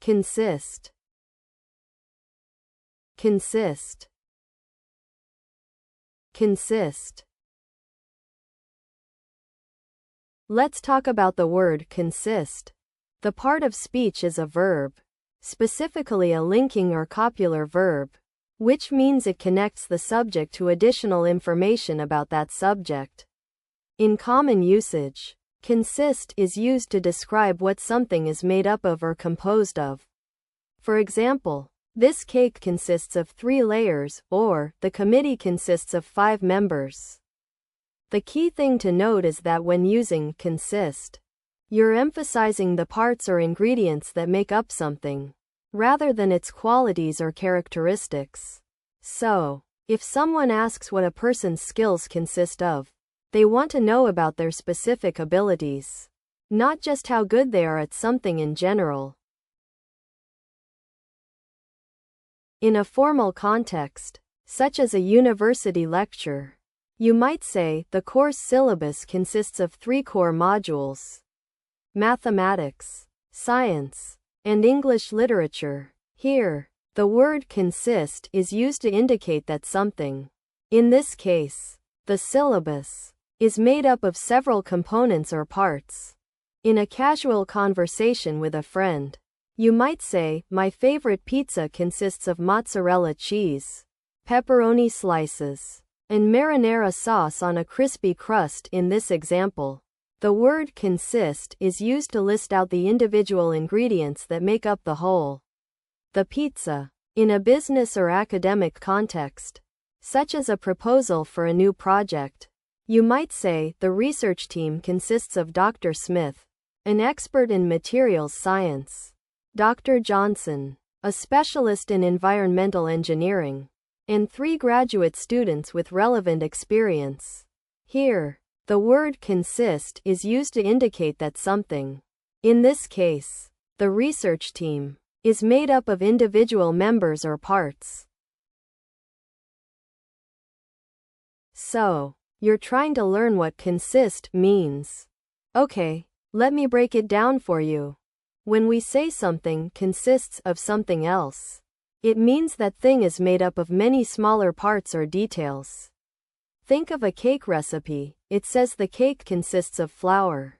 consist, consist, consist. Let's talk about the word consist. The part of speech is a verb, specifically a linking or copular verb, which means it connects the subject to additional information about that subject. In common usage, consist is used to describe what something is made up of or composed of. For example, this cake consists of 3 layers, or the committee consists of 5 members. The key thing to note is that when using consist, you're emphasizing the parts or ingredients that make up something, rather than its qualities or characteristics. So, if someone asks what a person's skills consist of, they want to know about their specific abilities, not just how good they are at something in general. In a formal context, such as a university lecture, you might say, the course syllabus consists of 3 core modules: mathematics, science, and English literature. Here, the word consist is used to indicate that something, in this case, the syllabus, is made up of several components or parts. In a casual conversation with a friend, you might say, my favorite pizza consists of mozzarella cheese, pepperoni slices, and marinara sauce on a crispy crust. In this example, the word consist is used to list out the individual ingredients that make up the whole, the pizza. In a business or academic context, such as a proposal for a new project, you might say, the research team consists of Dr. Smith, an expert in materials science, Dr. Johnson, a specialist in environmental engineering, and 3 graduate students with relevant experience. Here, the word consist is used to indicate that something, in this case, the research team, is made up of individual members or parts. So, you're trying to learn what consist means. Okay, let me break it down for you. When we say something consists of something else, it means that thing is made up of many smaller parts or details. Think of a cake recipe. It says the cake consists of flour,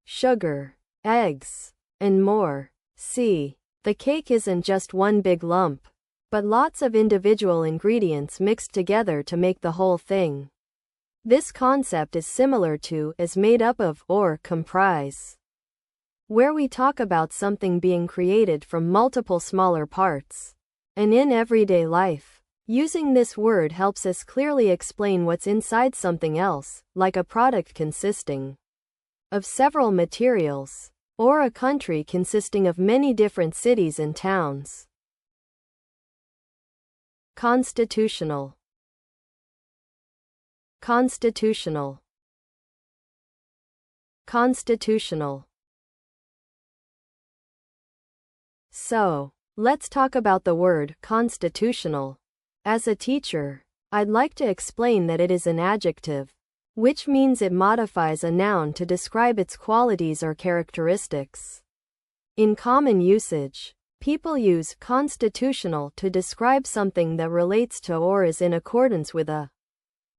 sugar, eggs, and more. See, the cake isn't just one big lump, but lots of individual ingredients mixed together to make the whole thing. This concept is similar to as made up of or comprise, where we talk about something being created from multiple smaller parts. And in everyday life, using this word helps us clearly explain what's inside something else, like a product consisting of several materials, or a country consisting of many different cities and towns. Constitutional, constitutional, constitutional. So, let's talk about the word constitutional. As a teacher, I'd like to explain that it is an adjective, which means it modifies a noun to describe its qualities or characteristics. In common usage, people use constitutional to describe something that relates to or is in accordance with a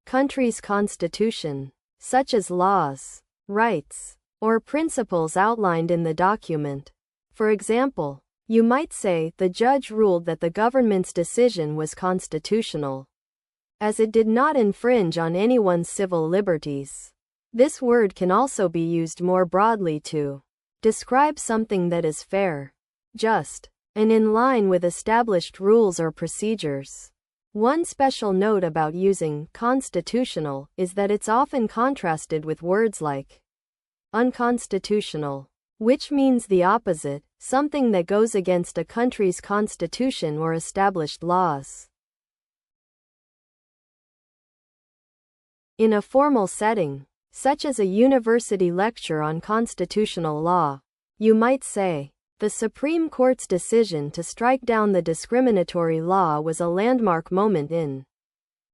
country's constitution, such as laws, rights, or principles outlined in the document. For example, you might say, the judge ruled that the government's decision was constitutional, as it did not infringe on anyone's civil liberties. This word can also be used more broadly to describe something that is fair, just, and in line with established rules or procedures. One special note about using constitutional is that it's often contrasted with words like unconstitutional, which means the opposite, something that goes against a country's constitution or established laws. In a formal setting, such as a university lecture on constitutional law, you might say, the Supreme Court's decision to strike down the discriminatory law was a landmark moment in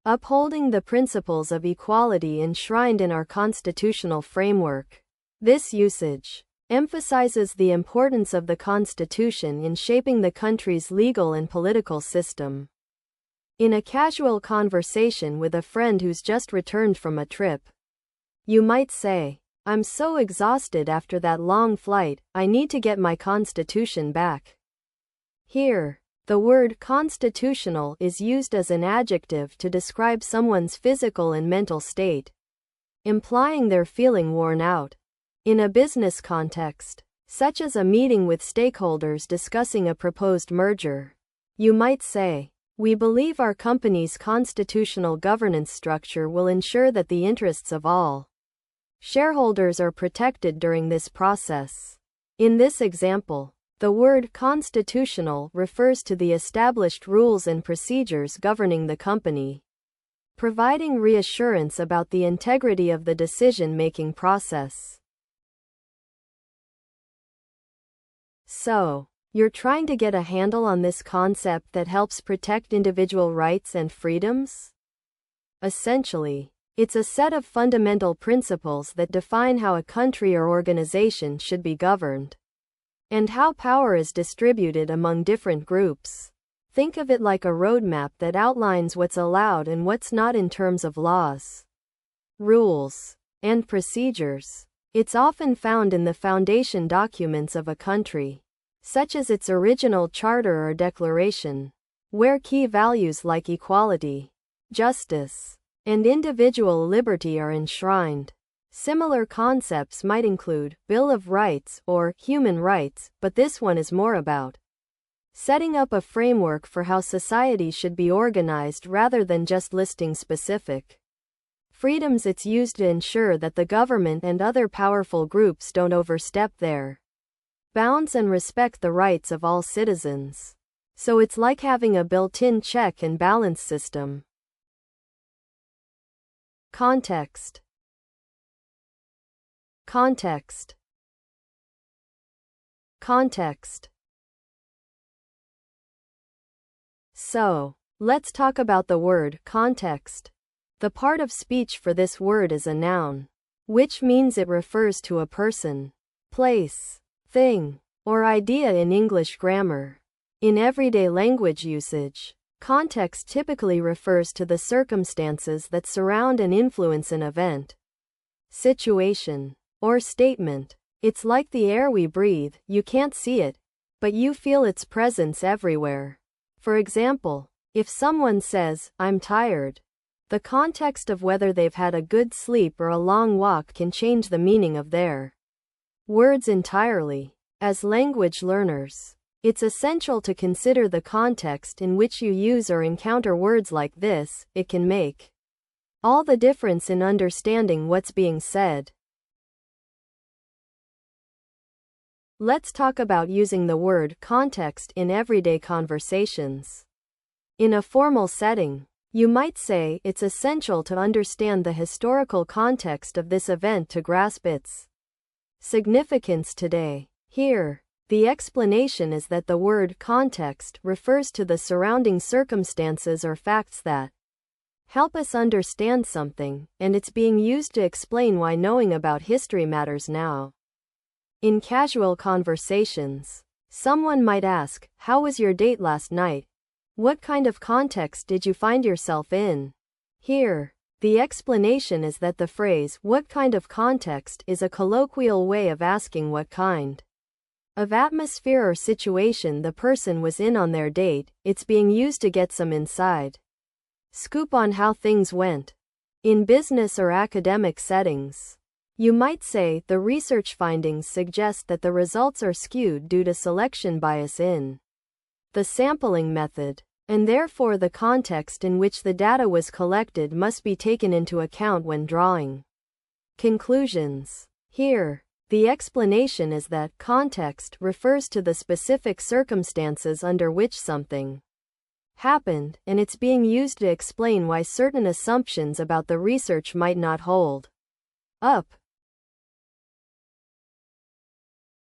upholding the principles of equality enshrined in our constitutional framework. This usage emphasizes the importance of the Constitution in shaping the country's legal and political system. In a casual conversation with a friend who's just returned from a trip, you might say, "I'm so exhausted after that long flight, I need to get my Constitution back." Here, the word constitutional is used as an adjective to describe someone's physical and mental state, implying they're feeling worn out. In a business context, such as a meeting with stakeholders discussing a proposed merger, you might say, "We believe our company's constitutional governance structure will ensure that the interests of all shareholders are protected during this process." In this example, the word constitutional refers to the established rules and procedures governing the company, providing reassurance about the integrity of the decision-making process. So, you're trying to get a handle on this concept that helps protect individual rights and freedoms? Essentially, it's a set of fundamental principles that define how a country or organization should be governed, and how power is distributed among different groups. Think of it like a roadmap that outlines what's allowed and what's not in terms of laws, rules, and procedures. It's often found in the foundation documents of a country, such as its original charter or declaration, where key values like equality, justice, and individual liberty are enshrined. Similar concepts might include Bill of Rights or human rights, but this one is more about setting up a framework for how society should be organized rather than just listing specific freedoms. It's used to ensure that the government and other powerful groups don't overstep their bounds and respect the rights of all citizens. So it's like having a built-in check and balance system. Context. Context. Context. So, let's talk about the word context. The part of speech for this word is a noun, which means it refers to a person, place, thing, or idea in English grammar. In everyday language usage, context typically refers to the circumstances that surround and influence an event, situation, or statement. It's like the air we breathe. You can't see it, but you feel its presence everywhere. For example, if someone says, "I'm tired," the context of whether they've had a good sleep or a long walk can change the meaning of their words entirely. As language learners, it's essential to consider the context in which you use or encounter words like this. It can make all the difference in understanding what's being said. Let's talk about using the word context in everyday conversations. In a formal setting, you might say it's essential to understand the historical context of this event to grasp its significance today. Here, the explanation is that the word context refers to the surrounding circumstances or facts that help us understand something, and it's being used to explain why knowing about history matters now. In casual conversations, someone might ask, "How was your date last night? What kind of context did you find yourself in?" Here, the explanation is that the phrase, "what kind of context," is a colloquial way of asking what kind of atmosphere or situation the person was in on their date. It's being used to get some inside scoop on how things went. In business or academic settings, you might say, "The research findings suggest that the results are skewed due to selection bias in the sampling method, and therefore the context in which the data was collected must be taken into account when drawing conclusions." Here, the explanation is that context refers to the specific circumstances under which something happened, and it's being used to explain why certain assumptions about the research might not hold up.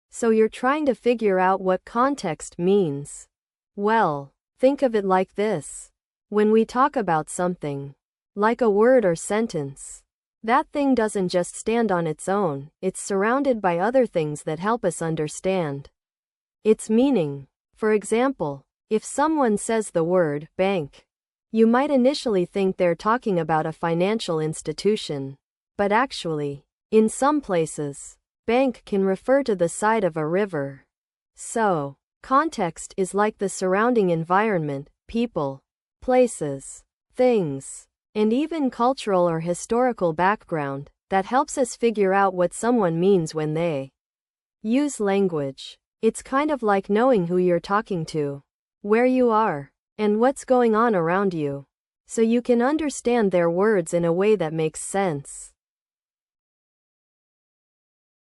So you're trying to figure out what context means. Well, think of it like this. When we talk about something, like a word or sentence, That thing doesn't just stand on its own, it's surrounded by other things that help us understand its meaning. For example, if someone says the word bank, you might initially think they're talking about a financial institution. But actually, in some places, bank can refer to the side of a river. So, context is like the surrounding environment, people, places, things, and even cultural or historical background that helps us figure out what someone means when they use language. It's kind of like knowing who you're talking to, where you are, and what's going on around you, so you can understand their words in a way that makes sense.